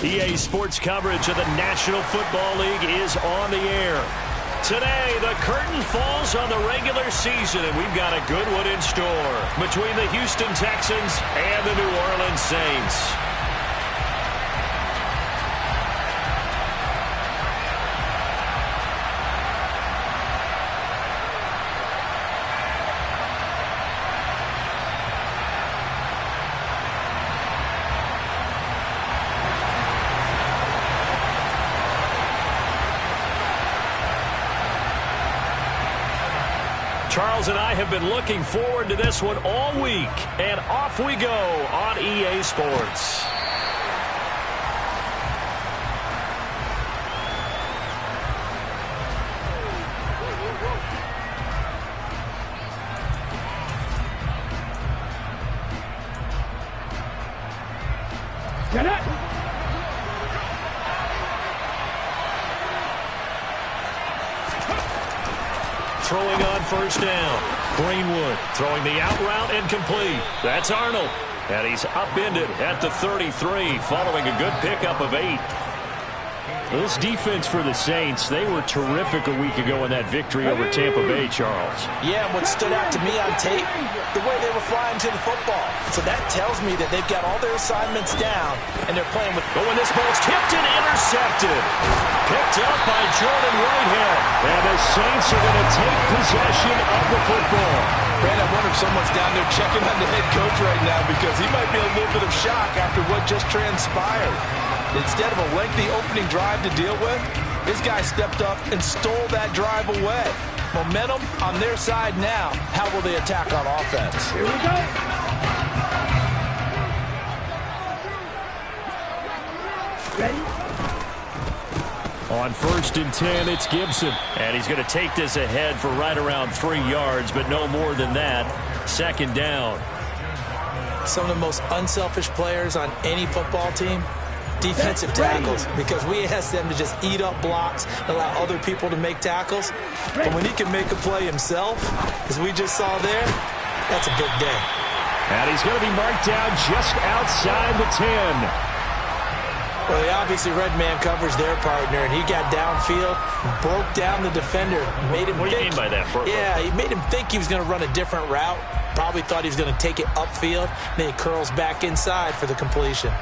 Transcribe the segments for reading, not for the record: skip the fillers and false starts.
EA Sports coverage of the National Football League is on the air. Today, the curtain falls on the regular season, and we've got a good one in store between the Houston Texans and the New Orleans Saints. Charles and I have been looking forward to this one all week, and off we go on EA Sports. Get it! Throwing on first down. Greenwood throwing the out route incomplete. That's Arnold. And he's upended at the 33 following a good pickup of 8. This defense for the Saints, they were terrific a week ago in that victory over Tampa Bay, Charles. Yeah, and what stood out to me on tape, the way they were flying to the football. So that tells me that they've got all their assignments down, and they're playing with... But when this ball's tipped and intercepted. Picked up by Jordan Whitehead. And the Saints are going to take possession of the football. Brad, I wonder if someone's down there checking on the head coach right now because he might be a little bit of shock after what just transpired. Instead of a lengthy opening drive to deal with, this guy stepped up and stole that drive away. Momentum on their side now. How will they attack on offense? Here we go. Ready? On 1st and 10, it's Gibson. And he's going to take this ahead for right around 3 yards, but no more than that. 2nd down. Some of the most unselfish players on any football team, defensive tackles, because we ask them to just eat up blocks and allow other people to make tackles. But when he can make a play himself, as we just saw there, that's a big day. And he's going to be marked down just outside the 10. Well, they obviously read man coverage their partner, and he got downfield, broke down the defender, made him What do you mean by that? Yeah, he made him think he was going to run a different route. Probably thought he was going to take it upfield. Then he curls back inside for the completion.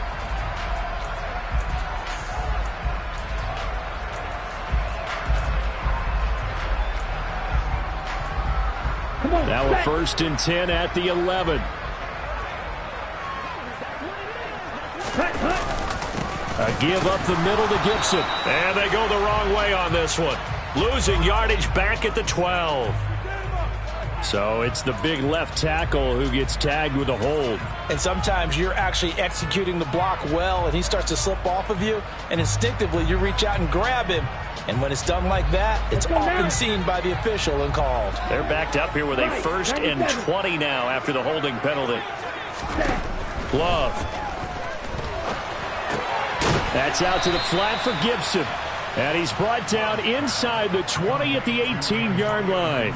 Now a 1st and 10 at the 11. A give up the middle to Gibson. And they go the wrong way on this one. Losing yardage back at the 12. So it's the big left tackle who gets tagged with a hold. And sometimes you're actually executing the block well, and he starts to slip off of you, and instinctively you reach out and grab him. And when it's done like that, it's often seen by the official and called. They're backed up here with a 1st and 20 now after the holding penalty. Love. That's out to the flat for Gibson. And he's brought down inside the 20 at the 18-yard line.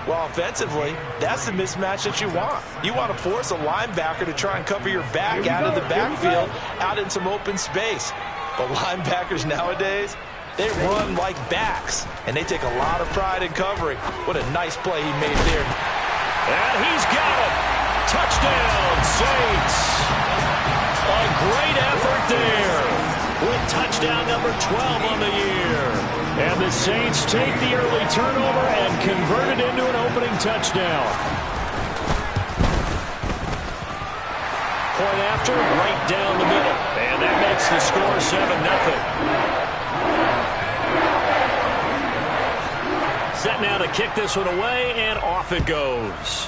Well, offensively, that's the mismatch that you want. You want to force a linebacker to try and cover your back out of the backfield, out in some open space. But linebackers nowadays, they run like backs, and they take a lot of pride in covering. What a nice play he made there. And he's got it. Touchdown, Saints. A great effort there with touchdown number 12 on the year. And the Saints take the early turnover and convert it into an opening touchdown. Point after, right down the middle. And that makes the score 7-0. Set now to kick this one away, and off it goes.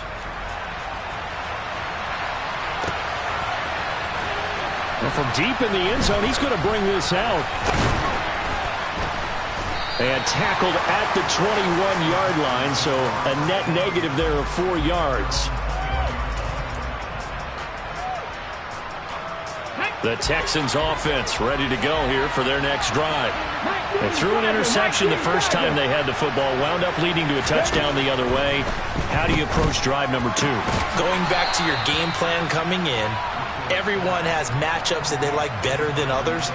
Well, from deep in the end zone, he's going to bring this out. And tackled at the 21-yard line, so a net negative there of 4 yards. The Texans offense ready to go here for their next drive. They threw an interception the first time they had the football, wound up leading to a touchdown the other way. How do you approach drive number 2? Going back to your game plan coming in, everyone has matchups that they like better than others,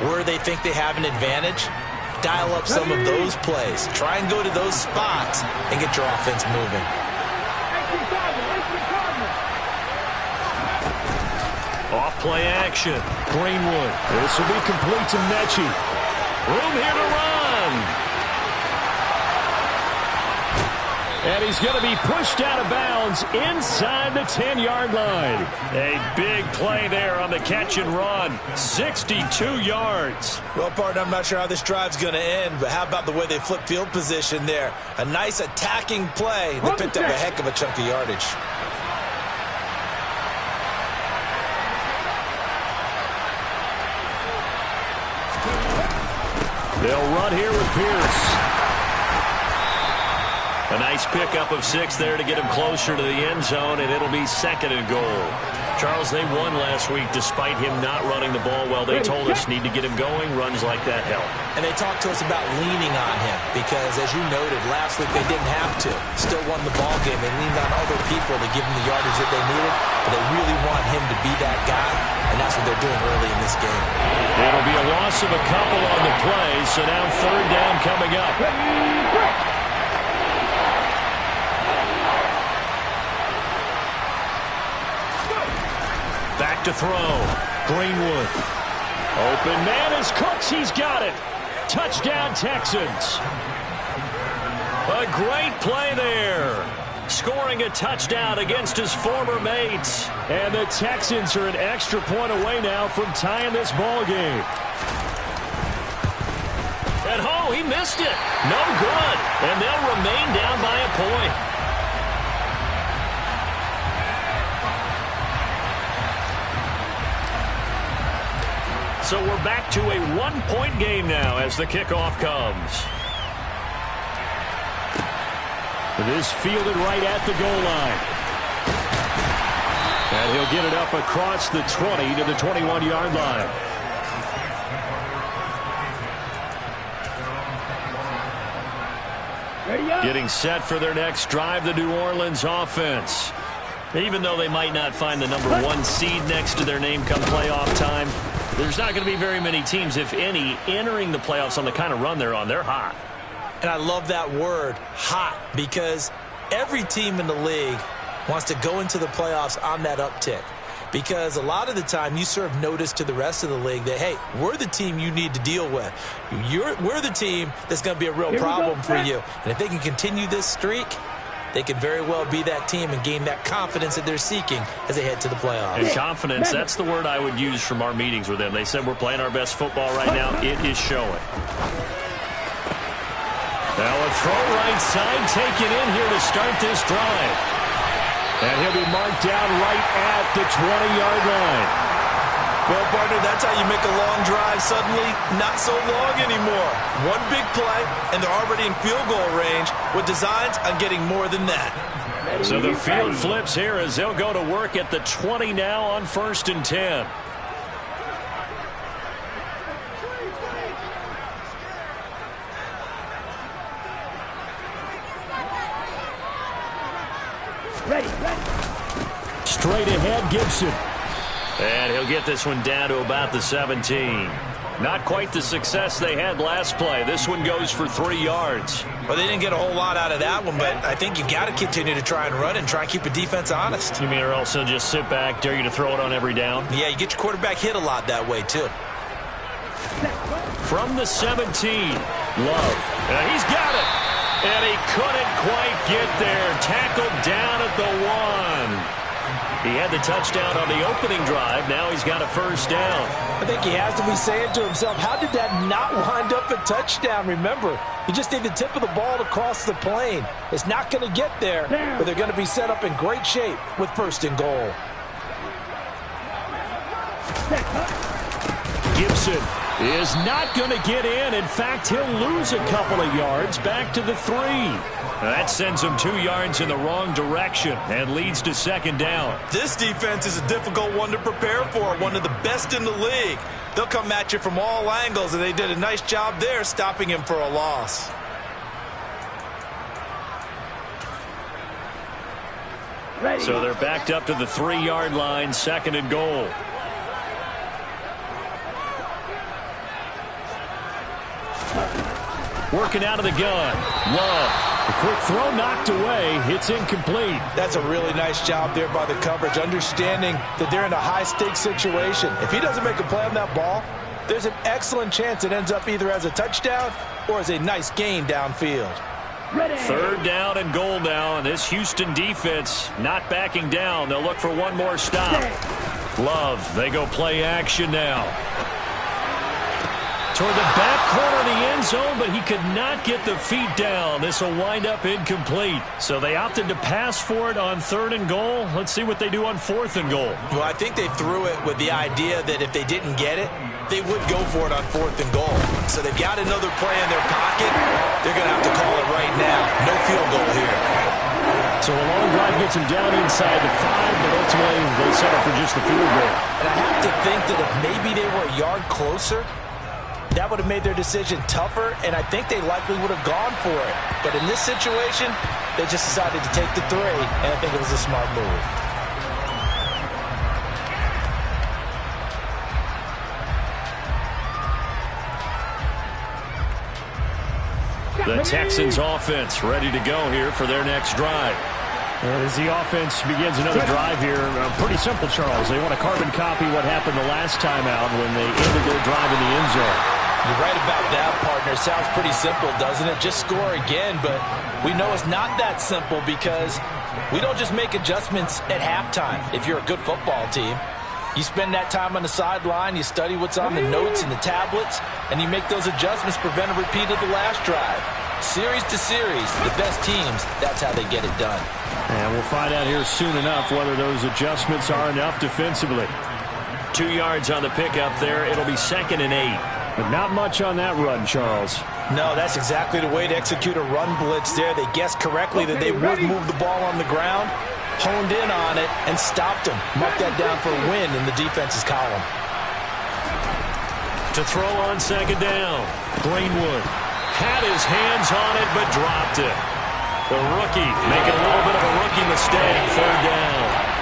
where they think they have an advantage. Dial up some of those plays. Try and go to those spots and get your offense moving. Off play action. Greenwood. This will be complete to Mechie. Room here to run. And he's going to be pushed out of bounds inside the 10-yard line. A big play there on the catch and run. 62 yards. Well, partner, I'm not sure how this drive's going to end, but how about the way they flip field position there? A nice attacking play. They picked up a heck of a chunk of yardage. They'll run here with Pierce. A nice pickup of 6 there to get him closer to the end zone, and it'll be 2nd and goal. Charles, they won last week despite him not running the ball well. They told us need to get him going. Runs like that help. And they talked to us about leaning on him because, as you noted, last week they didn't have to. Still won the ball game. They leaned on other people to give them the yardage that they needed, but they really want him to be that guy, and that's what they're doing early in this game. It'll be a loss of a couple on the play, so now 3rd down coming up. Back to throw. Greenwood. Open man is Cooks. He's got it. Touchdown, Texans. A great play there. Scoring a touchdown against his former mates. And the Texans are an extra point away now from tying this ball game. And he missed it. No good. And they'll remain down by a point. So we're back to a 1-point game now as the kickoff comes. It is fielded right at the goal line. And he'll get it up across the 20 to the 21-yard line. Getting set for their next drive, the New Orleans offense. Even though they might not find the number 1 seed next to their name come playoff time, there's not going to be very many teams, if any, entering the playoffs on the kind of run they're on. They're hot. And I love that word, hot, because every team in the league wants to go into the playoffs on that uptick. Because a lot of the time you serve notice to the rest of the league that, hey, we're the team you need to deal with. We're the team that's going to be a real problem for you. And if they can continue this streak, they could very well be that team and gain that confidence that they're seeking as they head to the playoffs. And confidence, that's the word I would use from our meetings with them. They said we're playing our best football right now. It is showing. Now a throw right side taken in here to start this drive. And he'll be marked down right at the 20-yard line. Well, partner, that's how you make a long drive suddenly not so long anymore. One big play, and they're already in field goal range with designs on getting more than that. So the field flips here as they'll go to work at the 20 now on 1st and 10. Straight ahead, Gibson. And he'll get this one down to about the 17. Not quite the success they had last play. This one goes for 3 yards. Well, they didn't get a whole lot out of that one, but I think you got to continue to try and run and try and keep the defense honest. You mean or else they'll just sit back, dare you to throw it on every down? Yeah, you get your quarterback hit a lot that way, too. From the 17, Love. And he's got it. And he couldn't quite get there. Tackled down at the 1. He had the touchdown on the opening drive. Now he's got a 1st down. I think he has to be saying to himself, how did that not wind up a touchdown? Remember, you just need the tip of the ball to cross the plane. It's not going to get there, but they're going to be set up in great shape with 1st and goal. Gibson is not going to get in. In fact, he'll lose a couple of yards back to the 3. That sends him 2 yards in the wrong direction and leads to 2nd down. This defense is a difficult one to prepare for, one of the best in the league. They'll come at you from all angles, and they did a nice job there stopping him for a loss. Ready. So they're backed up to the 3-yard line, 2nd and goal. Working out of the gun. Love. The quick throw knocked away. It's incomplete. That's a really nice job there by the coverage, understanding that they're in a high-stakes situation. If he doesn't make a play on that ball, there's an excellent chance it ends up either as a touchdown or as a nice gain downfield. Ready. 3rd down and goal now, and this Houston defense not backing down. They'll look for one more stop. Love, they go play action now. Toward the back corner of the end zone, but he could not get the feet down. This will wind up incomplete. So they opted to pass for it on 3rd and goal. Let's see what they do on 4th and goal. Well, I think they threw it with the idea that if they didn't get it, they would go for it on 4th and goal. So they've got another play in their pocket. They're going to have to call it right now. No field goal here. So a long drive gets him down inside the 5, but ultimately they settle for just the field goal. And I have to think that if maybe they were a yard closer, that would have made their decision tougher, and I think they likely would have gone for it. But in this situation, they just decided to take the 3, and I think it was a smart move. The Texans offense ready to go here for their next drive. And as the offense begins another drive here, pretty simple, Charles. They want to carbon copy what happened the last time out when they ended their drive in the end zone. You're right about that, partner. Sounds pretty simple, doesn't it? Just score again, but we know it's not that simple because we don't just make adjustments at halftime if you're a good football team. You spend that time on the sideline, you study what's on the notes and the tablets, and you make those adjustments, prevent a repeat of the last drive. Series to series, the best teams, that's how they get it done. And we'll find out here soon enough whether those adjustments are enough defensively. 2 yards on the pickup there. It'll be 2nd and 8. But not much on that run, Charles. No, that's exactly the way to execute a run blitz there. They guessed correctly that they would move the ball on the ground, honed in on it, and stopped them. Mark that down for a win in the defense's column. To throw on 2nd down, Greenwood had his hands on it but dropped it. The rookie making a little bit of a rookie mistake, 3rd down.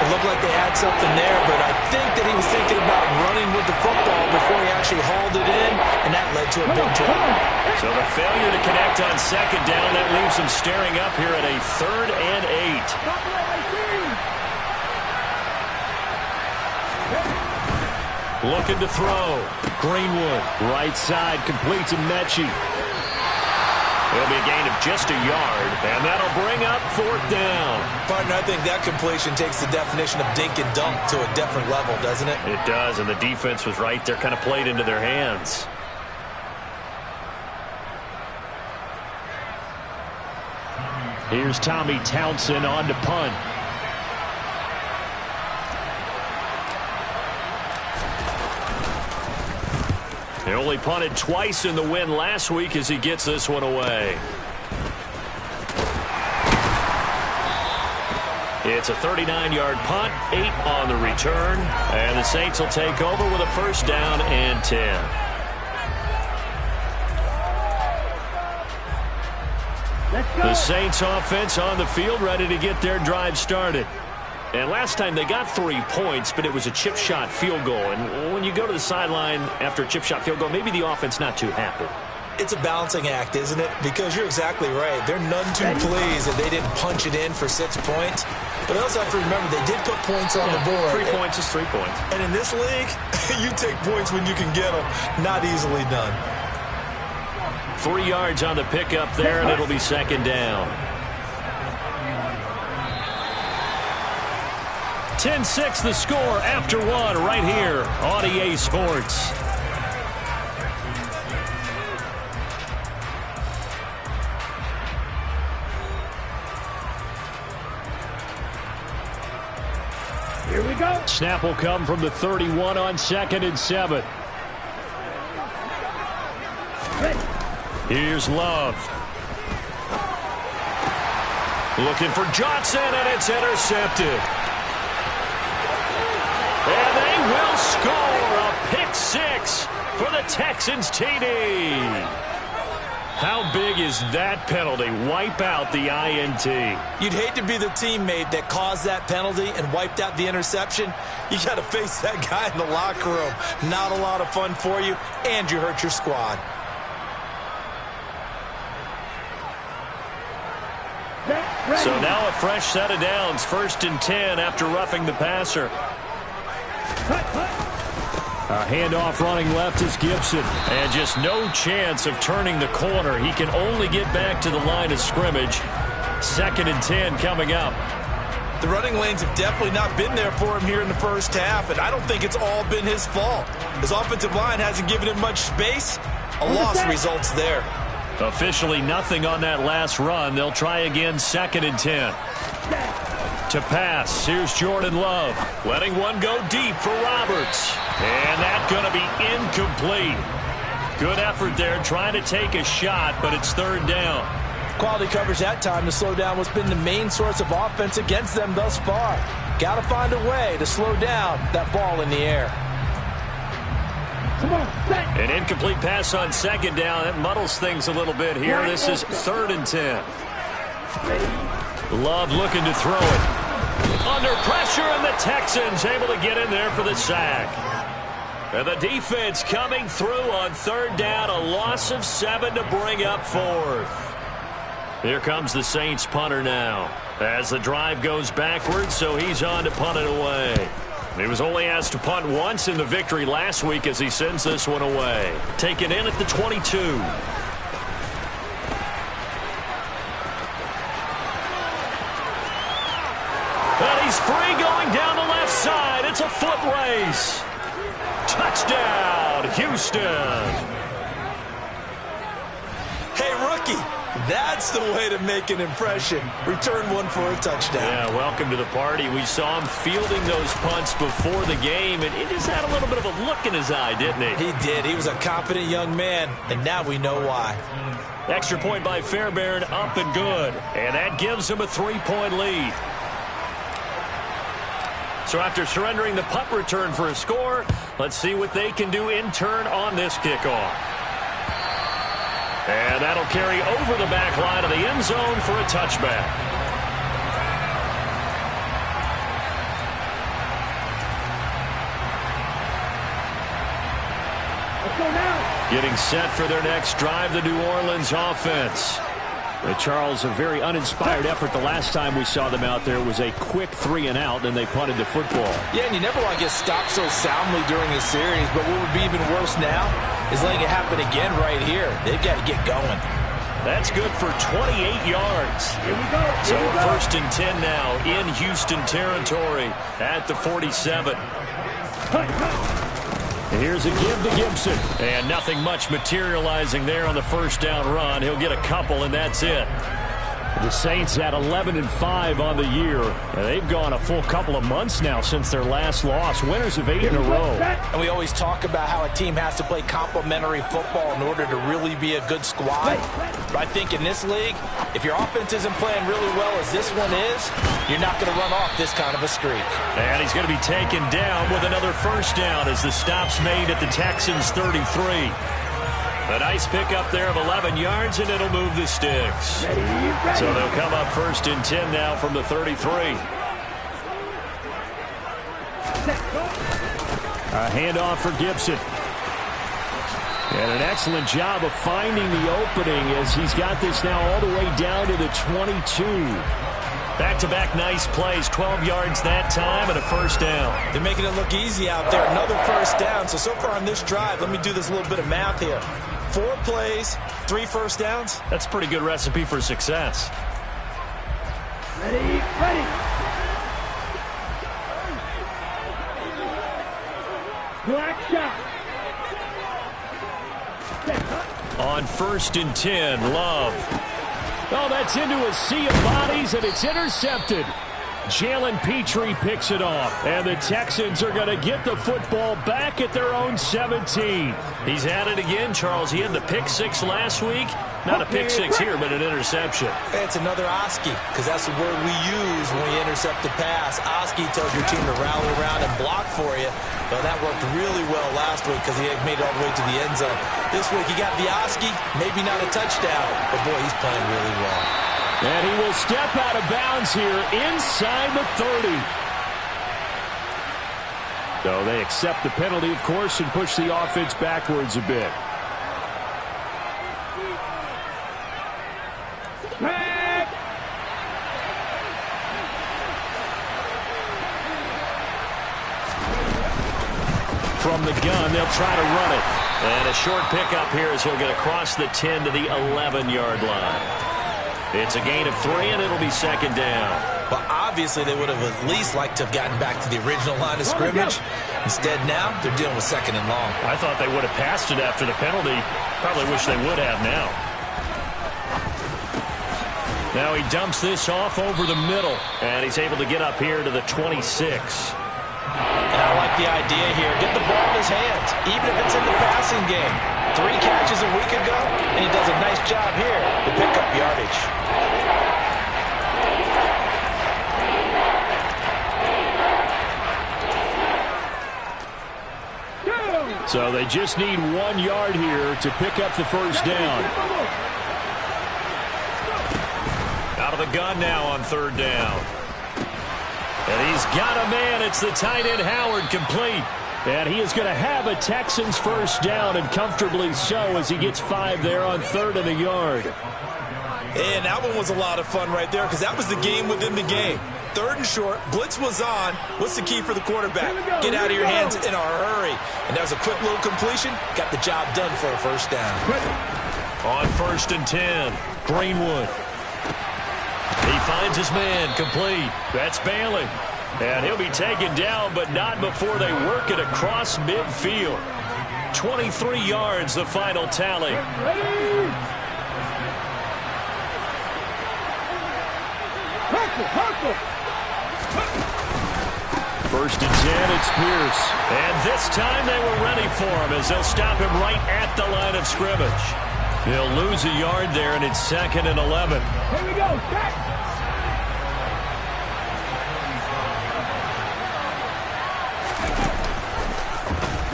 It looked like they had something there, but I think that he was thinking about running with the football before he actually hauled it in, and that led to a big drop. So the failure to connect on 2nd down, that leaves him staring up here at a 3rd and 8. Looking to throw. Greenwood, right side, completes to Mechie. It'll be a gain of just a yard, and that'll bring up 4th down. Partner, I think that completion takes the definition of dink and dunk to a different level, doesn't it? It does, and the defense was right there, kind of played into their hands. Here's Tommy Townsend on to punt. He only punted twice in the win last week as he gets this one away. It's a 39-yard punt, 8 on the return, and the Saints will take over with a 1st down and 10. The Saints offense on the field ready to get their drive started. And last time they got 3 points, but it was a chip shot field goal. And when you go to the sideline after a chip shot field goal, maybe the offense not too happy. It's a balancing act, isn't it? Because you're exactly right. They're none too pleased that they didn't punch it in for 6 points. But I also have to remember they did put points on the board. 3 points is 3 points. And in this league, you take points when you can get them. Not easily done. 3 yards on the pickup there, and it'll be 2nd down. 10-6 the score after 1 right here on EA Sports. Here we go. Snap will come from the 31 on 2nd and 7. Ready. Here's Love. Looking for Johnson, and it's intercepted. And they will score a pick 6 for the Texans TD. How big is that penalty? Wipe out the INT. You'd hate to be the teammate that caused that penalty and wiped out the interception. You got to face that guy in the locker room. Not a lot of fun for you, and you hurt your squad. So now a fresh set of downs. 1st and 10 after roughing the passer. A handoff running left is Gibson. And just no chance of turning the corner. He can only get back to the line of scrimmage. 2nd and 10 coming up. The running lanes have definitely not been there for him here in the first half, and I don't think it's all been his fault. His offensive line hasn't given him much space. A loss results there. Officially nothing on that last run. They'll try again, 2nd and 10. To pass, here's Jordan Love. Letting one go deep for Roberts. And that's going to be incomplete. Good effort there, trying to take a shot, but it's 3rd down. Quality coverage that time to slow down what's been the main source of offense against them thus far. Got to find a way to slow down that ball in the air. An incomplete pass on 2nd down. That muddles things a little bit here. This is 3rd and 10. Love looking to throw it. Under pressure, and the Texans able to get in there for the sack. And the defense coming through on 3rd down. A loss of 7 to bring up 4th. Here comes the Saints punter now. As the drive goes backwards, so he's on to punt it away. He was only asked to punt once in the victory last week as he sends this one away. Taken in at the 22. And he's free going down the left side. It's a foot race. Touchdown, Houston. Hey, rookie. That's the way to make an impression. Return one for a touchdown. Yeah, welcome to the party. We saw him fielding those punts before the game, and he just had a little bit of a look in his eye, didn't he? He did. He was a confident young man, and now we know why. Extra point by Fairbairn, up and good. And that gives him a 3-point lead. So after surrendering the punt return for a score, let's see what they can do in turn on this kickoff. And that'll carry over the back line of the end zone for a touchback. Let's go now. Getting set for their next drive, the New Orleans offense. Charles, a very uninspired effort the last time we saw them out there. It was a quick 3-and-out, and they punted the football. Yeah, and you never want to get stopped so soundly during a series, but what would be even worse now is letting it happen again right here. They've got to get going. That's good for 28 yards. Here we go. So 1st and 10 now in Houston territory at the 47. Here's a give to Gibson. And nothing much materializing there on the 1st down run. He'll get a couple, and that's it. The Saints at 11-5 on the year. And they've gone a full couple of months now since their last loss. Winners of 8 in a row. And we always talk about how a team has to play complementary football in order to really be a good squad. But I think in this league, if your offense isn't playing really well as this one is, you're not going to run off this kind of a streak. And he's going to be taken down with another 1st down as the stop's made at the Texans' 33. A nice pickup there of 11 yards, and it'll move the sticks. So they'll come up 1st and 10 now from the 33. A handoff for Gibson. And an excellent job of finding the opening as he's got this now all the way down to the 22. Back-to-back nice plays, 12 yards that time and a 1st down. They're making it look easy out there. Another 1st down. So far on this drive, let me do this little bit of math here. 4 plays, 3 1st downs. That's a pretty good recipe for success. Ready. Black shot. On 1st and 10, Love. Oh, that's into a sea of bodies, and it's intercepted. Jalen Petrie picks it off, and the Texans are going to get the football back at their own 17. He's at it again, Charles. He had the pick 6 last week. Not a pick six here, but an interception. It's another Oski, because that's the word we use when we intercept the pass. Oski tells your team to rally around and block for you. Well, that worked really well last week because he had made it all the way to the end zone. This week he got the Oski, maybe not a touchdown, but boy, he's playing really well. And he will step out of bounds here inside the 30. So they accept the penalty, of course, and push the offense backwards a bit. From the gun, they'll try to run it. And a short pickup here as he'll get across the 10 to the 11-yard line. It's a gain of 3, and it'll be second down. Well, obviously, they would have at least liked to have gotten back to the original line of scrimmage. Instead, now, they're dealing with second and long. I thought they would have passed it after the penalty. Probably wish they would have now. Now he dumps this off over the middle, and he's able to get up here to the 26. And I like the idea here. Get the ball in his hands, even if it's in the passing game. 3 catches a week ago, and he does a nice job here to pick up yardage. So they just need 1 yard here to pick up the first down. Out of the gun now on third down. And he's got a man. It's the tight end Howard, complete. And he is going to have a Texans first down, and comfortably so, as he gets 5 there on 3rd and a yard. And that one was a lot of fun right there because that was the game within the game. 3rd and short, blitz was on. What's the key for the quarterback? Get out of your hands in a hurry. And that was a quick little completion. Got the job done for a first down. On 1st and 10, Greenwood. He finds his man, complete. That's Bailey. And he'll be taken down, but not before they work it across midfield. 23 yards, the final tally. First and 10, it's Pierce. And this time they were ready for him as they'll stop him right at the line of scrimmage. He'll lose a yard there, and it's 2nd and 11. Here we go, set.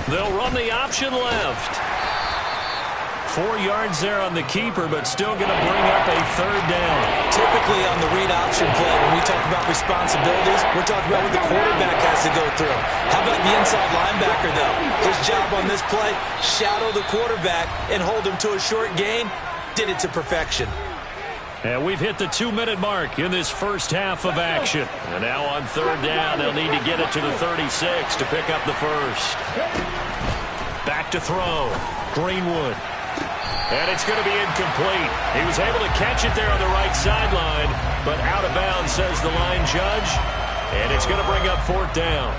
They'll run the option left. 4 yards there on the keeper, but still going to bring up a 3rd down. Typically on the read option play, when we talk about responsibilities, we're talking about what the quarterback has to go through. How about the inside linebacker, though? His job on this play, shadow the quarterback and hold him to a short gain. Did it to perfection. And we've hit the 2-minute mark in this first half of action. And now on 3rd down, they'll need to get it to the 36 to pick up the first. Back to throw. Greenwood. And it's going to be incomplete. He was able to catch it there on the right sideline, but out of bounds, says the line judge. And it's going to bring up 4th down.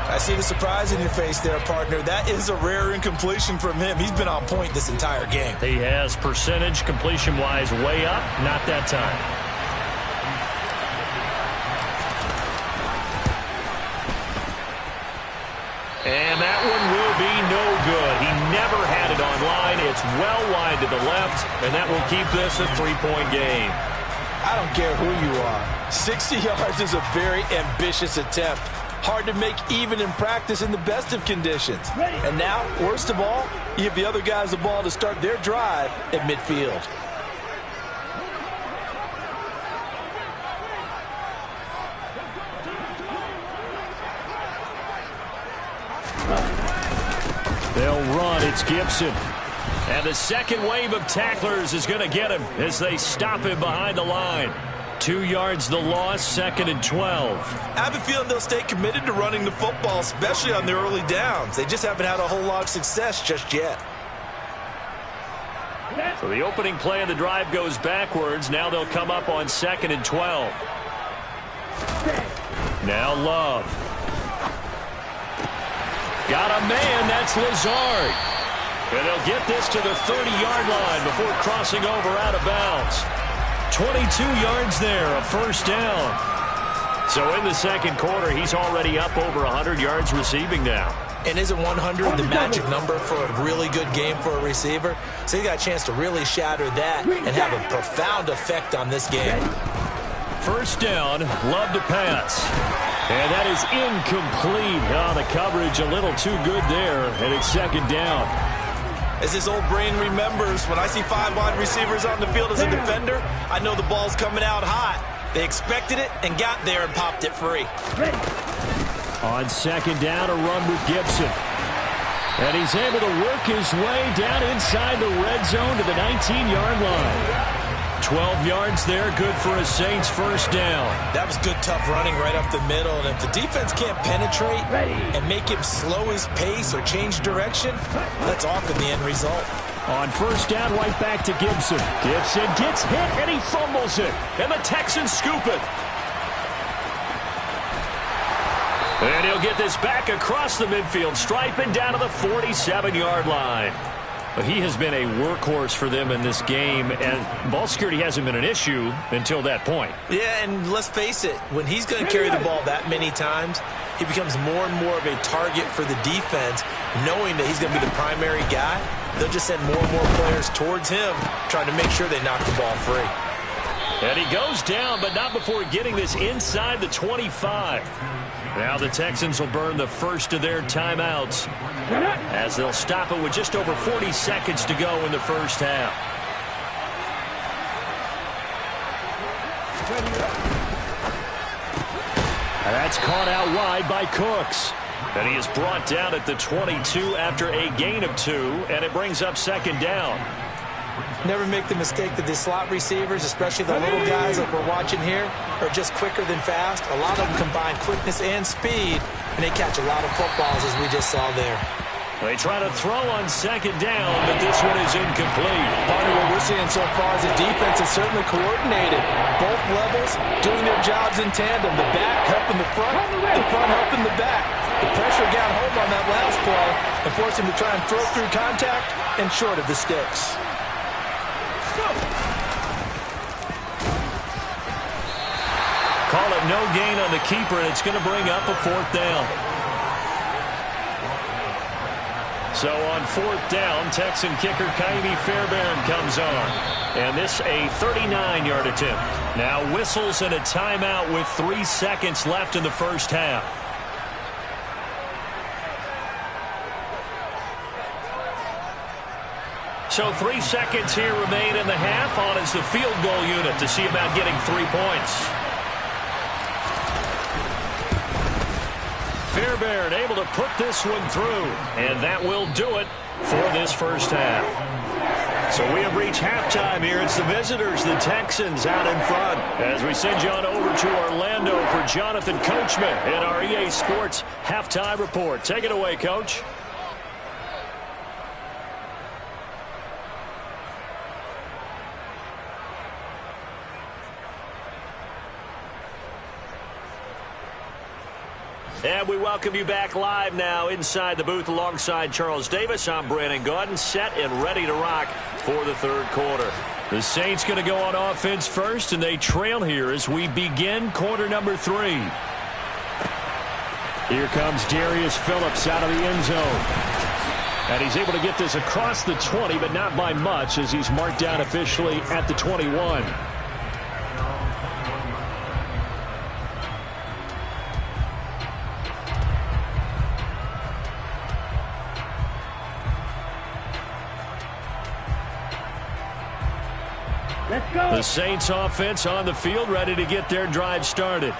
I see the surprise in your face there, partner. That is a rare incompletion from him. He's been on point this entire game. He has percentage completion-wise way up. Not that time. And that one will be no good. He never had it online. It's well wide to the left, and that will keep this a 3-point game. I don't care who you are. 60 yards is a very ambitious attempt. Hard to make even in practice in the best of conditions. And now, worst of all, you give the other guys the ball to start their drive at midfield. They'll run. It's Gibson. And the second wave of tacklers is going to get him as they stop him behind the line. 2 yards the loss, 2nd and 12. I have a feeling they'll stay committed to running the football, especially on their early downs. They just haven't had a whole lot of success just yet. So the opening play of the drive goes backwards. Now they'll come up on 2nd and 12. Now Love. Got a man, that's Lazard. And they'll get this to the 30-yard line before crossing over out of bounds. 22 yards there, a first down. So in the second quarter, he's already up over 100 yards receiving now. And isn't 100 the magic number for a really good game for a receiver? So he got a chance to really shatter that and have a profound effect on this game. First down, Love to pass. And that is incomplete. Oh, the coverage a little too good there, and it's second down. As his old brain remembers, when I see 5 wide receivers on the field as a defender, I know the ball's coming out hot. They expected it and got there and popped it free. On second down, a run with Gibson. And he's able to work his way down inside the red zone to the 19-yard line. 12 yards there, good for a Saints first down. That was good, tough running right up the middle. And if the defense can't penetrate and make him slow his pace or change direction, that's often the end result. On first down, right back to Gibson. Gibson gets hit, and he fumbles it. And the Texans scoop it. And he'll get this back across the midfield stripe and down to the 47-yard line. He has been a workhorse for them in this game, and ball security hasn't been an issue until that point. Yeah, and let's face it, when he's going to carry the ball that many times, he becomes more and more of a target for the defense, knowing that he's going to be the primary guy. They'll just send more and more players towards him, trying to make sure they knock the ball free. And he goes down, but not before getting this inside the 25. Now the Texans will burn the first of their timeouts as they'll stop it with just over 40 seconds to go in the first half. And that's caught out wide by Cooks. And he is brought down at the 22 after a gain of 2, and it brings up second down. Never make the mistake that the slot receivers, especially the little guys like we're watching here, are just quicker than fast. A lot of them combine quickness and speed, and they catch a lot of footballs, as we just saw there. They try to throw on second down, but this one is incomplete. Partner, what we're seeing so far is the defense is certainly coordinated. Both levels doing their jobs in tandem. The back helping the front helping the back. The pressure got home on that last play and forced him to try and throw through contact and short of the sticks. Call it no gain on the keeper, and it's going to bring up a fourth down. So on fourth down, Texan kicker Kttn Fairbairn comes on. And this a 39-yard attempt. Now whistles and a timeout with 3 seconds left in the first half. So 3 seconds here remain in the half. On is the field goal unit to see about getting 3 points. Fairbairn able to put this one through, and that will do it for this first half. So we have reached halftime here. It's the visitors, the Texans, out in front. As we send you on over to Orlando for Jonathan Coachman in our EA Sports halftime report. Take it away, Coach. And we welcome you back live now inside the booth alongside Charles Davis. I'm Brandon Gaudin, set and ready to rock for the third quarter. The Saints going to go on offense first, and they trail here as we begin quarter number 3. Here comes Darius Phillips out of the end zone. And he's able to get this across the 20, but not by much as he's marked down officially at the 21. Let's go. The Saints offense on the field, ready to get their drive started.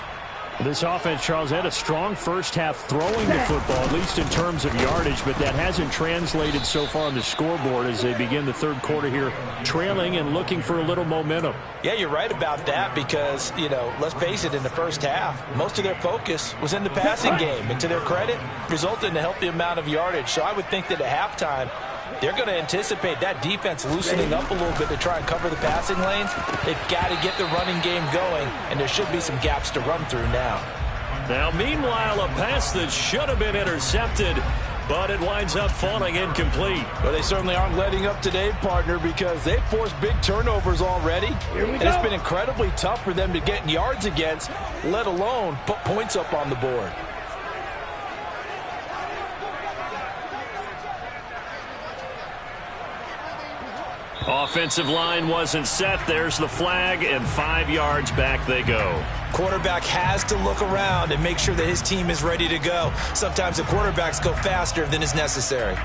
This offense, Charles, had a strong first half throwing the football, at least in terms of yardage, but that hasn't translated so far on the scoreboard as they begin the third quarter here, trailing and looking for a little momentum. Yeah, you're right about that because, let's face it, in the first half, most of their focus was in the passing game, and to their credit, resulted in a healthy amount of yardage. So I would think that at halftime, they're going to anticipate that defense loosening up a little bit to try and cover the passing lanes. They've got to get the running game going, and there should be some gaps to run through now. Now, meanwhile, a pass that should have been intercepted, but it winds up falling incomplete. Well, they certainly aren't letting up today, partner, because they've forced big turnovers already. And it's been incredibly tough for them to get yards against, let alone put points up on the board. Offensive line wasn't set. There's the flag, and 5 yards back they go. Quarterback has to look around and make sure that his team is ready to go. Sometimes the quarterbacks go faster than is necessary.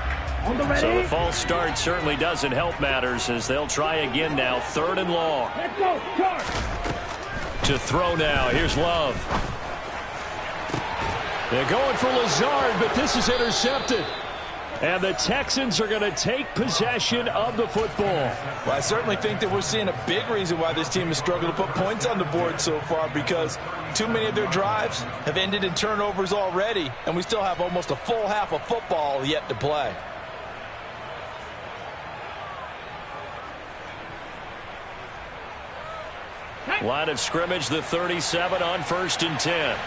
So the false start certainly doesn't help matters as they'll try again now. 3rd and long. Let's go. Charge. To throw now. Here's Love. They're going for Lazard, but this is intercepted. And the Texans are going to take possession of the football. Well, I certainly think that we're seeing a big reason why this team has struggled to put points on the board so far, because too many of their drives have ended in turnovers already, and we still have almost a full half of football yet to play. Line of scrimmage, the 37 on 1st and 10.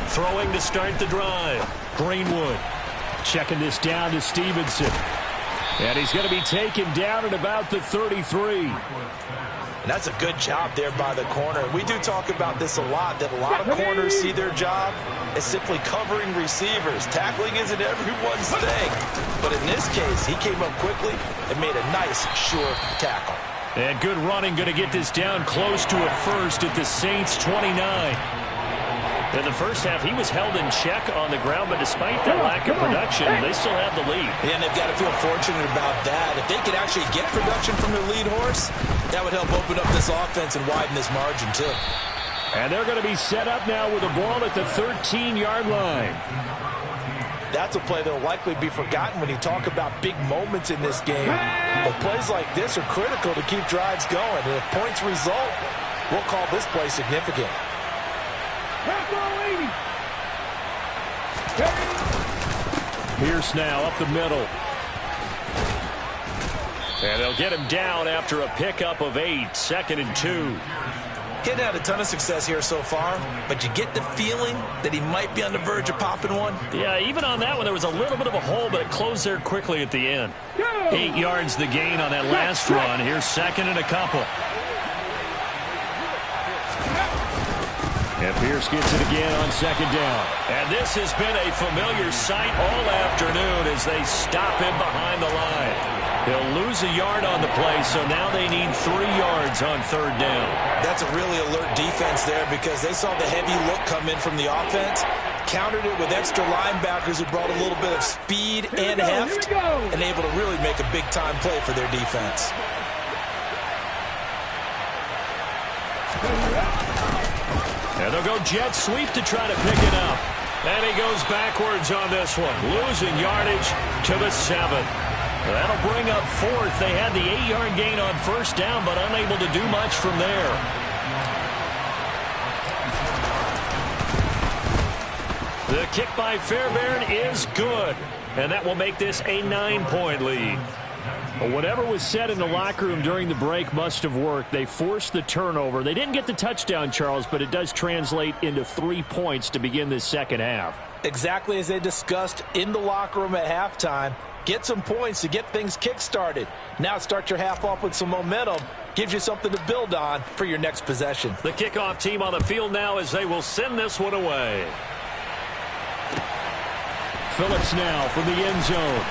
Throwing to start the drive. Greenwood checking this down to Stevenson. And he's going to be taken down at about the 33. And that's a good job there by the corner. We do talk about this a lot, that a lot of corners see their job as simply covering receivers. Tackling isn't everyone's thing. But in this case, he came up quickly and made a nice, sure tackle. And good running, going to get this down close to a first at the Saints' 29. In the first half, he was held in check on the ground, but despite that lack of production, they still have the lead. And they've got to feel fortunate about that. If they could actually get production from their lead horse, that would help open up this offense and widen this margin, too. And they're going to be set up now with a ball at the 13-yard line. That's a play that will likely be forgotten when you talk about big moments in this game. But plays like this are critical to keep drives going. And if points result, we'll call this play significant. Pierce now up the middle. And they'll get him down after a pickup of 8. 2nd and 2. Kttn had a ton of success here so far, but you get the feeling that he might be on the verge of popping one. Yeah, even on that one, there was a little bit of a hole, but it closed there quickly at the end. 8 yards the gain on that last run. Here's 2nd and a couple. And Pierce gets it again on 2nd down. And this has been a familiar sight all afternoon as they stop him behind the line. He'll lose a yard on the play, so now they need 3 yards on 3rd down. That's a really alert defense there because they saw the heavy look come in from the offense, countered it with extra linebackers who brought a little bit of speed and heft, and able to really make a big-time play for their defense. And they'll go jet sweep to try to pick it up. And he goes backwards on this one, losing yardage to the 7. That'll bring up 4th. They had the 8-yard gain on 1st down, but unable to do much from there. The kick by Fairbairn is good, and that will make this a 9-point lead. Well, whatever was said in the locker room during the break must have worked. They forced the turnover. They didn't get the touchdown, Charles, but it does translate into 3 points to begin this second half. Exactly as they discussed in the locker room at halftime. Get some points to get things kick-started. Now start your half off with some momentum. Gives you something to build on for your next possession. The kickoff team on the field now as they will send this one away. Phillips now from the end zone.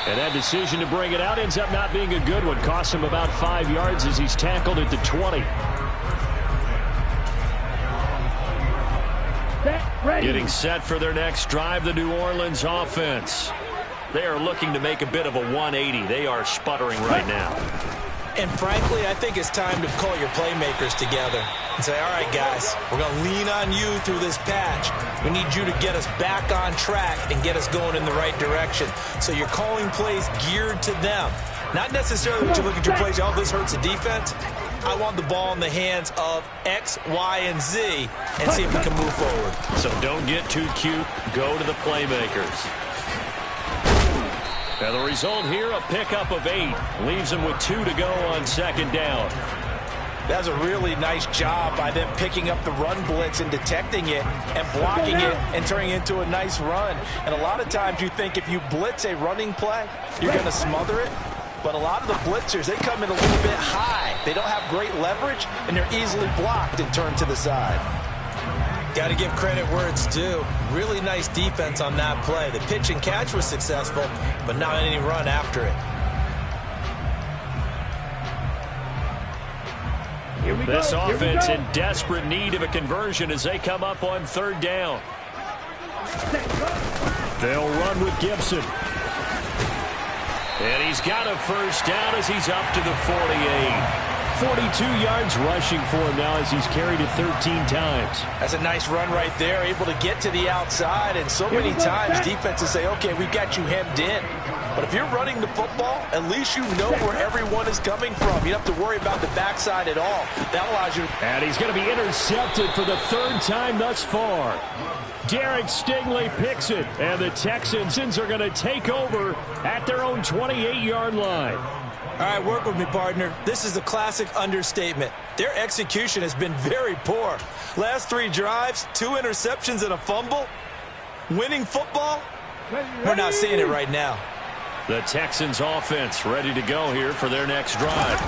And that decision to bring it out ends up not being a good one. Costs him about 5 yards as he's tackled at the 20. Getting set for their next drive, the New Orleans offense. They are looking to make a bit of a 180. They are sputtering right now. And frankly, I think it's time to call your playmakers together and say, all right, guys, we're going to lean on you through this patch. We need you to get us back on track and get us going in the right direction. So you're calling plays geared to them. Not necessarily that you look at your plays, oh, this hurts the defense. I want the ball in the hands of X, Y, and Z and see if we can move forward. So don't get too cute. Go to the playmakers. Now the result here, a pickup of 8. Leaves them with 2 to go on 2nd down. That's a really nice job by them picking up the run blitz and detecting it and blocking it and turning it into a nice run. And a lot of times you think if you blitz a running play, you're going to smother it. But a lot of the blitzers, they come in a little bit high. They don't have great leverage, and they're easily blocked and turned to the side. Got to give credit where it's due. Really nice defense on that play. The pitch and catch was successful, but not any run after it. This offense in desperate need of a conversion as they come up on third down. They'll run with Gibson. And he's got a first down as he's up to the 48. 42 yards rushing for him now as he's carried it 13 times. That's a nice run right there, able to get to the outside. And so many times defenses say, okay, we've got you hemmed in. But if you're running the football, at least you know where everyone is coming from. You don't have to worry about the backside at all. That allows you. And he's going to be intercepted for the third time thus far. Derek Stingley picks it, and the Texans are going to take over at their own 28-yard line. All right, work with me, partner. This is a classic understatement. Their execution has been very poor. Last 3 drives, 2 interceptions and a fumble. Winning football? We're not seeing it right now. The Texans offense ready to go here for their next drive.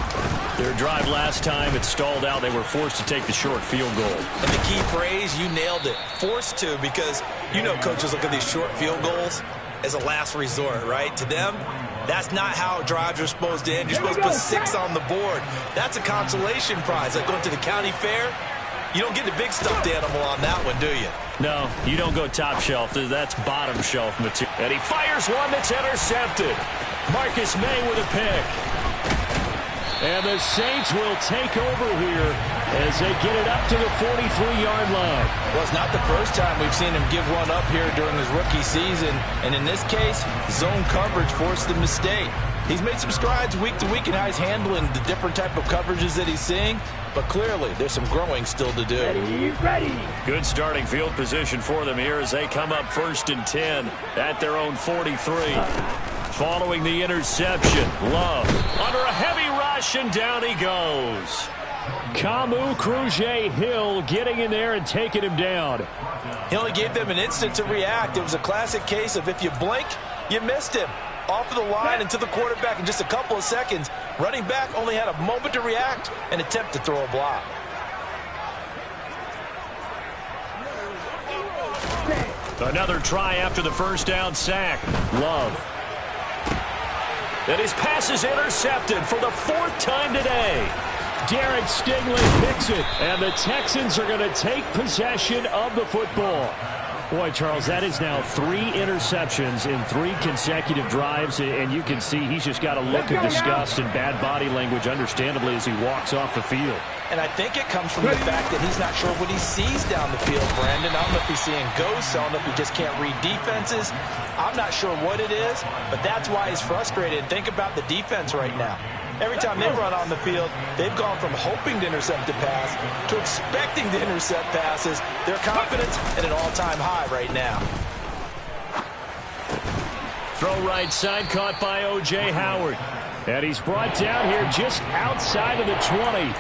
Their drive last time, it stalled out. They were forced to take the short field goal. And the key phrase, you nailed it. Forced to, because you know coaches look at these short field goals as a last resort, right? To them, that's not how drives are supposed to end. You're supposed to put 6 on the board. That's a consolation prize. Like going to the county fair, you don't get the big stuffed animal on that one, do you? No, you don't go top shelf. That's bottom shelf material. And he fires one that's intercepted. Marcus May with a pick. And the Saints will take over here as they get it up to the 43-yard line. Well, it's not the first time we've seen him give one up here during his rookie season. And in this case, zone coverage forced the mistake. He's made some strides week to week in how he's handling the different type of coverages that he's seeing. But clearly, there's some growing still to do. Ready. Good starting field position for them here as they come up 1st and 10 at their own 43. Following the interception, Love under a heavy rush, and down he goes. Kamu Cruz-Hill getting in there and taking him down. He only gave them an instant to react. It was a classic case of if you blink, you missed him. Off of the line and to the quarterback in just a couple of seconds. Running back only had a moment to react and attempt to throw a block. Another try after the first down sack. Love. And his pass is intercepted for the 4th time today. Derek Stingley picks it, and the Texans are going to take possession of the football. Boy, Charles, that is now 3 interceptions in 3 consecutive drives, and you can see he's just got a look of disgust and bad body language, understandably, as he walks off the field. And I think it comes from the fact that he's not sure what he sees down the field, Brandon. I don't know if he's seeing ghosts. I don't know if he just can't read defenses. I'm not sure what it is, but that's why he's frustrated. Think about the defense right now. Every time they run on the field, they've gone from hoping to intercept a pass to expecting to intercept passes. Their confidence at an all-time high right now. Throw right side, caught by O.J. Howard. And he's brought down here just outside of the 20.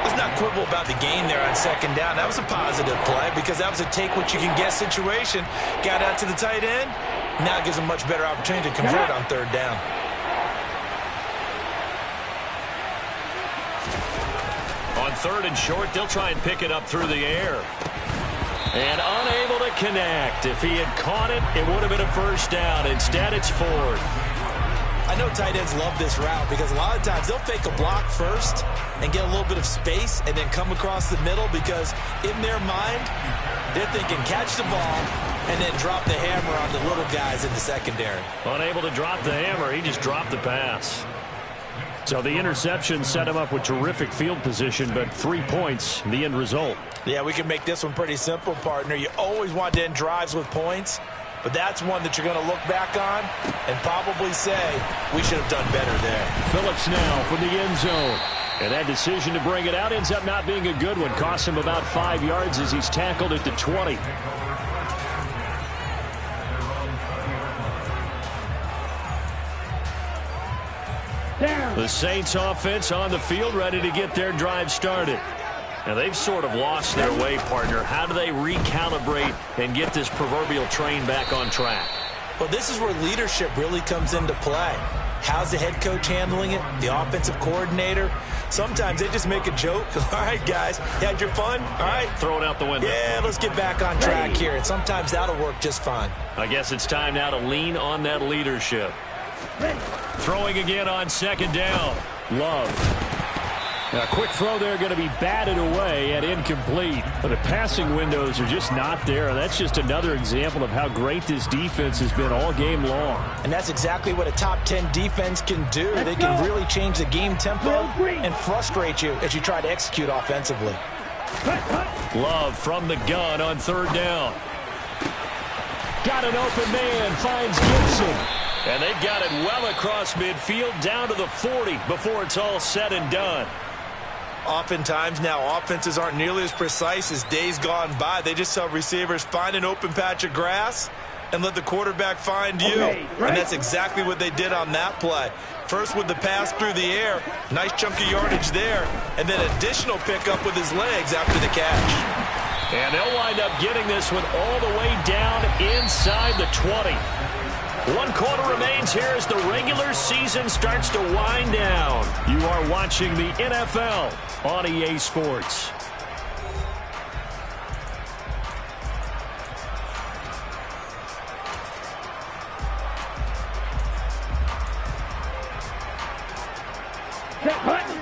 Let's not quibble about the gain there on 2nd down. That was a positive play because that was a take-what-you-can-get situation. Got out to the tight end. Now it gives him a much better opportunity to convert on 3rd down. On 3rd and short, they'll try and pick it up through the air. And unable to connect. If he had caught it, it would have been a first down. Instead, it's 4th. I know tight ends love this route because a lot of times they'll fake a block first and get a little bit of space and then come across the middle because in their mind, they're thinking catch the ball and then drop the hammer on the little guys in the secondary. Unable to drop the hammer, he just dropped the pass. So the interception set him up with terrific field position, but 3 points, the end result. Yeah, we can make this one pretty simple, partner. You always want to end drives with points, but that's one that you're going to look back on and probably say, we should have done better there. Phillips now from the end zone. And that decision to bring it out ends up not being a good one. Costs him about 5 yards as he's tackled at the 20. The Saints offense on the field ready to get their drive started. Now they've sort of lost their way, partner. How do they recalibrate and get this proverbial train back on track? Well, this is where leadership really comes into play. How's the head coach handling it? The offensive coordinator? Sometimes they just make a joke. All right, guys, you had your fun? All right. Throw it out the window. Yeah, let's get back on track here, and sometimes that'll work just fine. I guess it's time now to lean on that leadership. Throwing again on second down. Love. A quick throw there going to be batted away and incomplete. But the passing windows are just not there. That's just another example of how great this defense has been all game long. And that's exactly what a top 10 defense can do. They can really change the game tempo and frustrate you as you try to execute offensively. Love from the gun on third down. Got an open man, finds Gibson. And they've got it well across midfield down to the 40 before it's all said and done. Oftentimes now offenses aren't nearly as precise as days gone by. They just tell receivers, find an open patch of grass and let the quarterback find you. And that's exactly what they did on that play. First with the pass through the air, nice chunk of yardage there, and then additional pickup with his legs after the catch. And they'll wind up getting this one all the way down inside the 20. 1 quarter remains here as the regular season starts to wind down. You are watching the NFL on EA Sports.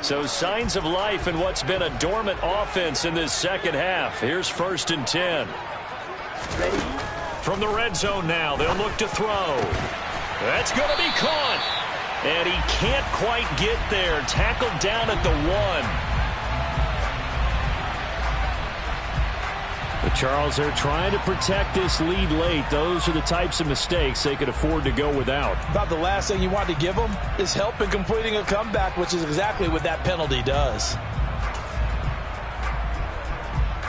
So signs of life in what's been a dormant offense in this second half. Here's 1st and 10. From the red zone now, they'll look to throw. That's going to be caught. And he can't quite get there. Tackled down at the 1. The Charles, they're trying to protect this lead late. Those are the types of mistakes they could afford to go without. About the last thing you want to give them is help in completing a comeback, which is exactly what that penalty does.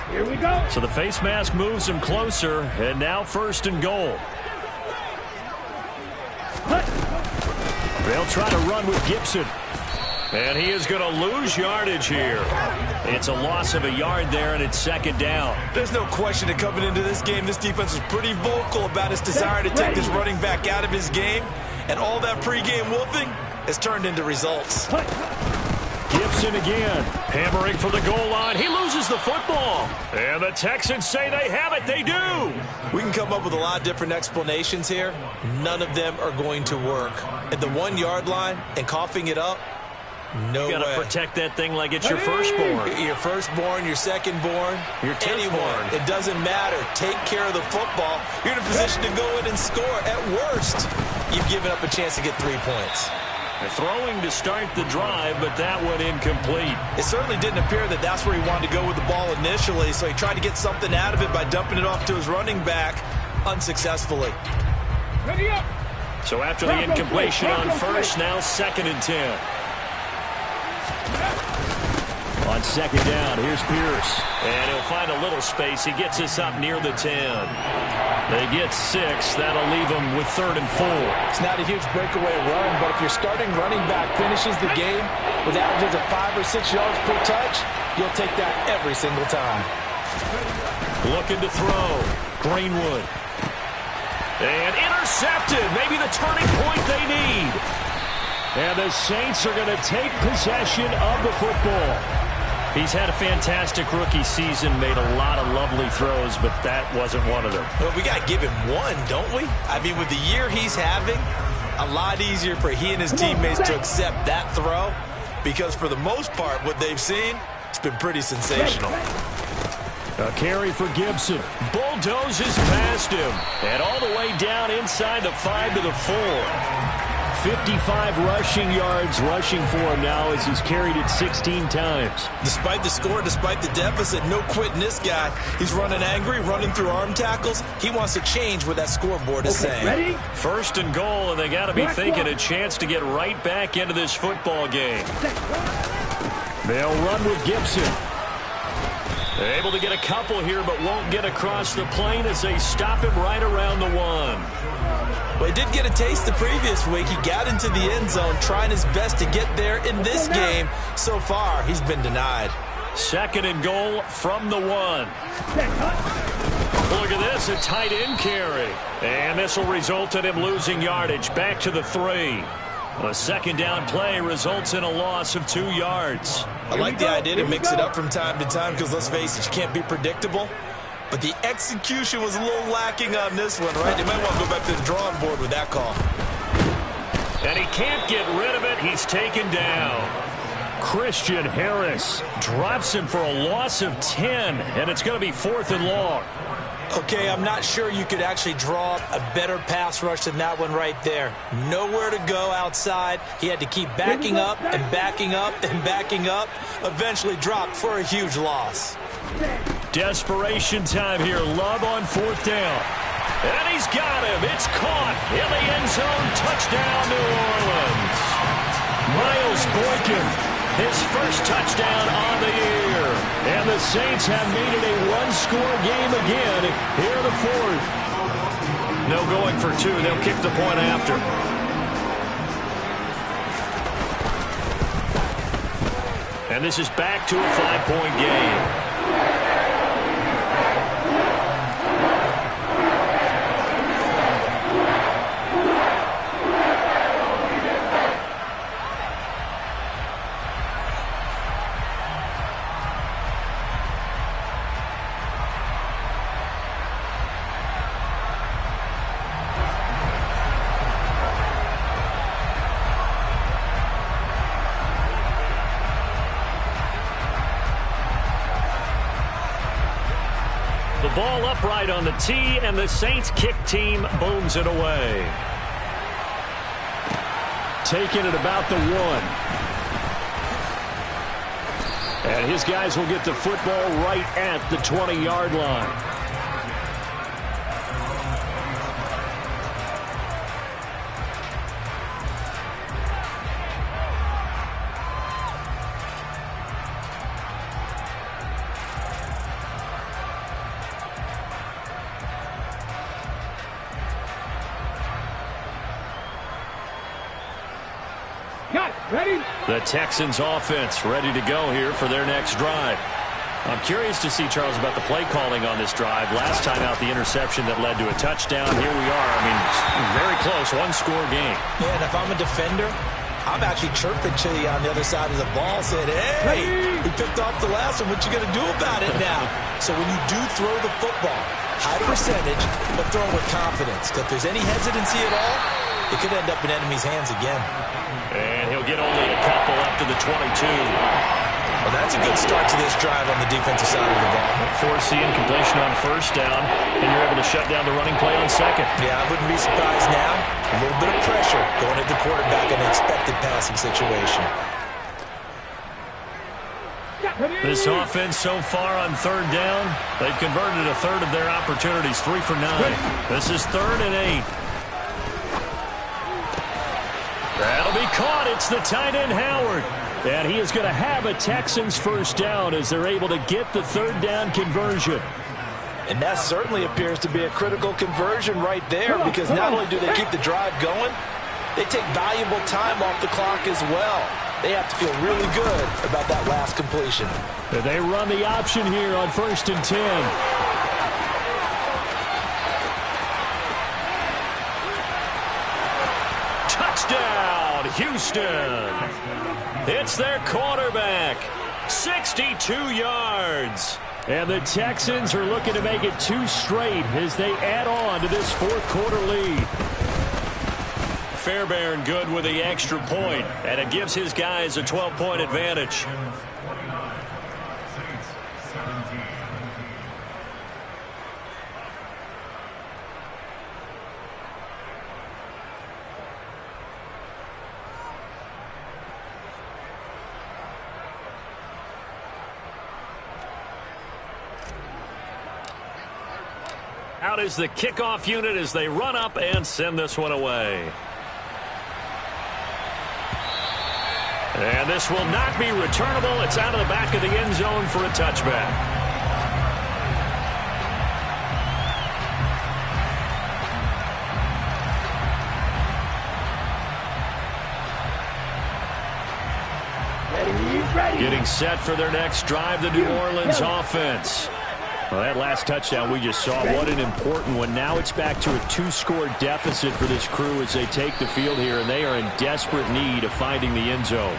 Here we go. So the face mask moves him closer, and now 1st and goal. They'll try to run with Gibson. And he is going to lose yardage here. It's a loss of a yard there, and it's 2nd down. There's no question that coming into this game, this defense was pretty vocal about its desire to take this running back out of his game. And all that pregame wolfing has turned into results. Gibson again, hammering for the goal line. He loses the football. And the Texans say they have it. They do. We can come up with a lot of different explanations here. None of them are going to work. At the 1-yard line and coughing it up, no way. You got to protect that thing like it's your firstborn. Your firstborn, your secondborn, your anyone. It doesn't matter. Take care of the football. You're in a position to go in and score. At worst, you've given up a chance to get 3 points. They're throwing to start the drive, but that one incomplete. It certainly didn't appear that that's where he wanted to go with the ball initially, so he tried to get something out of it by dumping it off to his running back unsuccessfully. Ready up. So after the incompletion on 1st, now 2nd and 10. On 2nd down, here's Pierce. And he'll find a little space. He gets us up near the 10. They get 6. That'll leave them with 3rd and 4. It's not a huge breakaway run, but if your starting running back finishes the game with averages of 5 or 6 yards per touch, you'll take that every single time. Looking to throw. Greenwood. And intercepted. Maybe the turning point they need. And the Saints are going to take possession of the football. He's had a fantastic rookie season, made a lot of lovely throws, but that wasn't one of them. Well, we got to give him one, don't we? I mean, with the year he's having, a lot easier for he and his teammates to accept that throw, because for the most part, what they've seen, it's been pretty sensational. A carry for Gibson. Bulldozes past him. And all the way down inside the 5 to the 4. 55 rushing yards rushing for him now as he's carried it 16 times. Despite the score, despite the deficit, no quitting this guy. He's running angry, running through arm tackles. He wants to change what that scoreboard is saying. Ready? 1st and goal, and they got to be thinking a chance to get right back into this football game. They'll run with Gibson. They're able to get a couple here, but won't get across the plane as they stop him right around the 1. Well, he did get a taste the previous week. He got into the end zone, trying his best to get there in this game. So far, he's been denied. 2nd and goal from the 1. Look at this, a tight end carry. And this will result in him losing yardage back to the 3. A second down play results in a loss of 2 yards. I like the idea to mix it up from time to time because, let's face it, you can't be predictable. But the execution was a little lacking on this one, right? They might want to go back to the drawing board with that call. And he can't get rid of it. He's taken down. Christian Harris drops him for a loss of 10, and it's going to be 4th and long. Okay, I'm not sure you could actually draw up a better pass rush than that one right there. Nowhere to go outside. He had to keep backing up and backing up and backing up. Eventually dropped for a huge loss. Desperation time here. Love on 4th down. And he's got him. It's caught in the end zone. Touchdown, New Orleans. Miles Boykin, his first touchdown on the year. And the Saints have made it a one-score game again here in the 4th. No going for 2. They'll kick the point after. And this is back to a 5-point game. Ball upright on the tee, and the Saints kick team booms it away. Taking it about the 1. And his guys will get the football right at the 20-yard line. The Texans offense ready to go here for their next drive. I'm curious to see, Charles, about the play calling on this drive. Last time out, the interception that led to a touchdown. Here we are. I mean, very close, one-score game. Yeah, and if I'm a defender, I'm actually chirping to you on the other side of the ball, saying, hey, we picked off the last one. What you going to do about it now? So when you do throw the football, high percentage, but throw it with confidence. Because if there's any hesitancy at all, it could end up in enemy's hands again. And he'll get only a couple up to the 22. Well, that's a good start to this drive on the defensive side of the ball. Forcing incompletion on 1st down, and you're able to shut down the running play on 2nd. Yeah, I wouldn't be surprised now. A little bit of pressure going at the quarterback in an expected passing situation. This offense so far on 3rd down, they've converted a third of their opportunities, 3 for 9. This is 3rd and 8. That'll be caught. It's the tight end, Howard. And he is going to have a Texans 1st down as they're able to get the 3rd down conversion. And that certainly appears to be a critical conversion right there, because not only do they keep the drive going, they take valuable time off the clock as well. They have to feel really good about that last completion. They run the option here on 1st and 10. Touchdown, Houston. It's their quarterback. 62 yards. And the Texans are looking to make it 2 straight as they add on to this 4th quarter lead. Fairbairn good with the extra point, and it gives his guys a 12-point advantage. Out is the kickoff unit as they run up and send this one away. And this will not be returnable. It's out of the back of the end zone for a touchback. Getting set for their next drive, the New Orleans offense. Well, that last touchdown we just saw, what an important one. Now it's back to a 2-score deficit for this crew as they take the field here, and they are in desperate need of finding the end zone.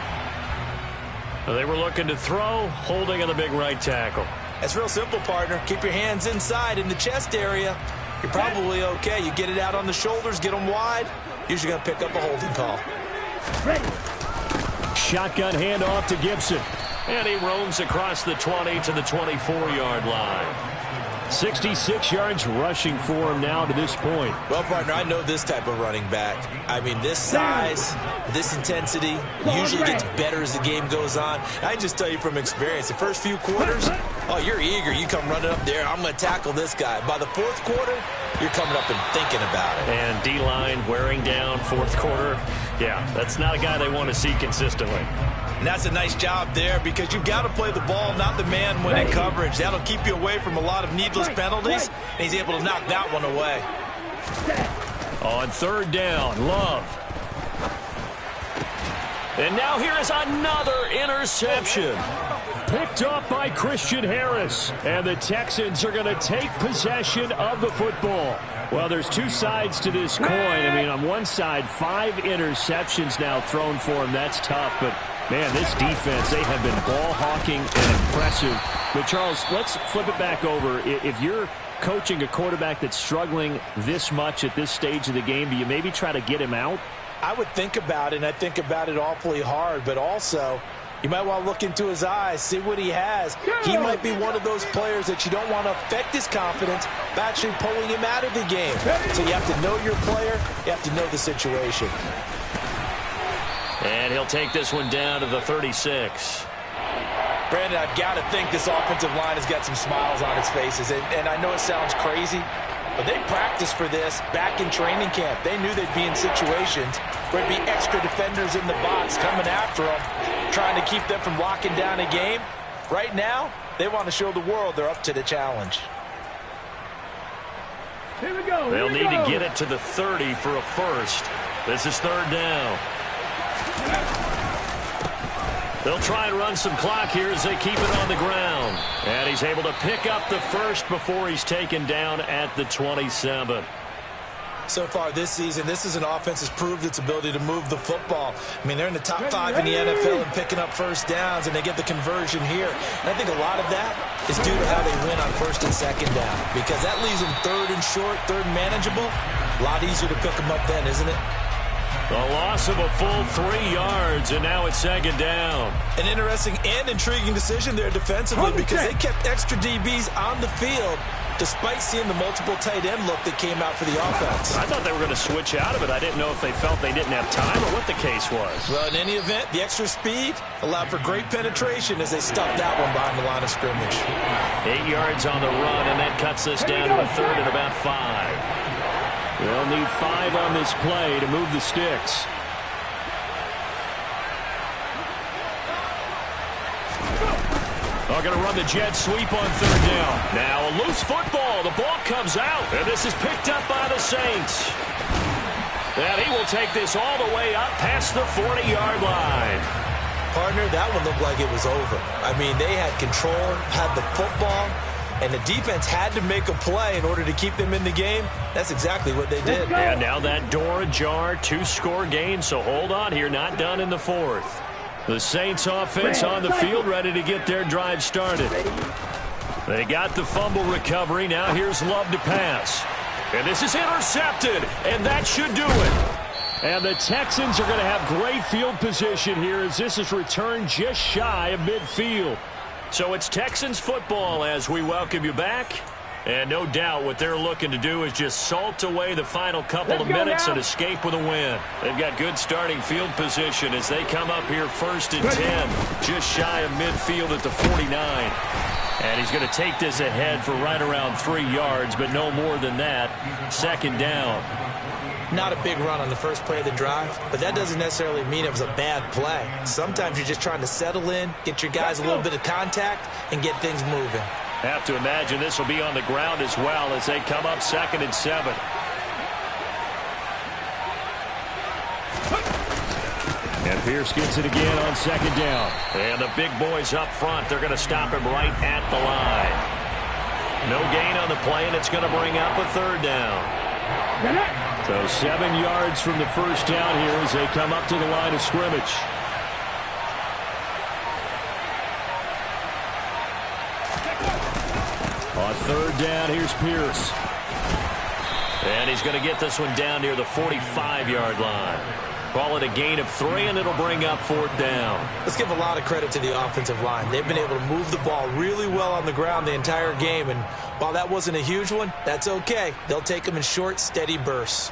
Well, they were looking to throw, holding on the big right tackle. It's real simple, partner. Keep your hands inside in the chest area. You're probably okay. You get it out on the shoulders, get them wide. Usually going to pick up a holding call. Shotgun handoff to Gibson. And he roams across the 20 to the 24-yard line. 66 yards rushing for him now to this point. Well, partner, I know this type of running back. I mean, this size, this intensity usually gets better as the game goes on. I can just tell you from experience, the first few quarters, oh, you're eager. You come running up there, I'm going to tackle this guy. By the fourth quarter, you're coming up and thinking about it. And D-line wearing down fourth quarter. Yeah, that's not a guy they want to see consistently. And that's a nice job there because you've got to play the ball, not the man when in coverage. That'll keep you away from a lot of needless penalties, and he's able to knock that one away. On third down, Love. And now here is another interception. Picked up by Christian Harris. And the Texans are going to take possession of the football. Well, there's two sides to this coin. I mean, on one side, 5 interceptions now thrown for him. That's tough, but man, this defense, they have been ball hawking and impressive. But, Charles, let's flip it back over. If you're coaching a quarterback that's struggling this much at this stage of the game, do you maybe try to get him out? I would think about it, and I think about it awfully hard. But also, you might want to look into his eyes, see what he has. He might be one of those players that you don't want to affect his confidence by actually pulling him out of the game. So you have to know your player. You have to know the situation. And he'll take this one down to the 36. Brandon, I've got to think this offensive line has got some smiles on its faces. And I know it sounds crazy, but they practiced for this back in training camp. They knew they'd be in situations where there'd be extra defenders in the box coming after them, trying to keep them from locking down a game. Right now, they want to show the world they're up to the challenge. Here we go. They'll need to get it to the 30 for a first. This is third down. They'll try and run some clock here as they keep it on the ground. And he's able to pick up the first before he's taken down at the 27. So far this season, this is an offense that's proved its ability to move the football. I mean, they're in the top 5 in the NFL in picking up first downs, and they get the conversion here. And I think a lot of that is due to how they win on first and second down, because that leaves them third and short, third and manageable. A lot easier to pick them up then, isn't it? The loss of a full 3 yards, and now it's second down. An interesting and intriguing decision there defensively because they kept extra DBs on the field despite seeing the multiple tight end look that came out for the offense. I thought they were going to switch out of it. I didn't know if they felt they didn't have time or what the case was. Well, in any event, the extra speed allowed for great penetration as they stuffed that one behind the line of scrimmage. 8 yards on the run, and that cuts this down to a third and about 5. They'll need 5 on this play to move the sticks. They're going to run the jet sweep on third down. Now a loose football. The ball comes out, and this is picked up by the Saints. And he will take this all the way up past the 40-yard line. Partner, that one looked like it was over. I mean, they had control, had the football, and the defense had to make a play in order to keep them in the game. That's exactly what they did. And now that door ajar, 2-score game, so hold on here, not done in the fourth. The Saints offense on the field ready to get their drive started. They got the fumble recovery. Now here's Love to pass. And this is intercepted, and that should do it. And the Texans are going to have great field position here as this is returned just shy of midfield. So it's Texans football as we welcome you back. And no doubt what they're looking to do is just salt away the final couple of minutes and escape with a win. They've got good starting field position as they come up here first and 10, just shy of midfield at the 49. And he's going to take this ahead for right around 3 yards, but no more than that. Second down. Not a big run on the first play of the drive, but that doesn't necessarily mean it was a bad play. Sometimes you're just trying to settle in, get your guys a little bit of contact, and get things moving. Have to imagine this will be on the ground as well as they come up 2nd and 7. And Pierce gets it again on 2nd down. And the big boys up front, they're going to stop him right at the line. No gain on the play, and it's going to bring up a third down. So 7 yards from the first down here as they come up to the line of scrimmage. On third down, here's Pierce. And he's going to get this one down near the 45-yard line. Call it a gain of 3, and it'll bring up fourth down. Let's give a lot of credit to the offensive line. They've been able to move the ball really well on the ground the entire game, and while that wasn't a huge one, that's okay. They'll take them in short, steady bursts.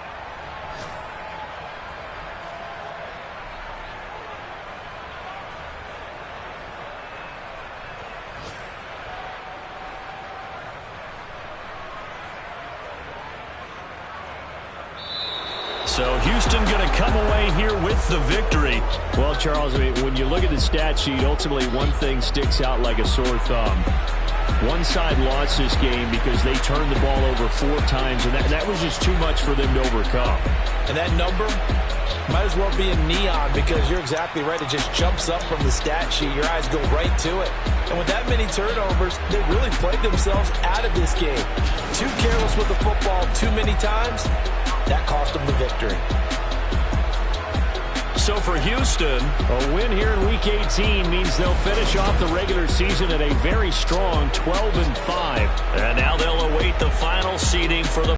So Houston going to come away here with the victory. Well, Charles, I mean, when you look at the stat sheet, ultimately one thing sticks out like a sore thumb. One side lost this game because they turned the ball over 4 times, and that was just too much for them to overcome. And that number might as well be in neon because you're exactly right. It just jumps up from the stat sheet. Your eyes go right to it. And with that many turnovers, they really played themselves out of this game. Too careless with the football too many times. That cost them the victory. So for Houston, a win here in Week 18 means they'll finish off the regular season at a very strong 12-5. And now they'll await the final seeding for the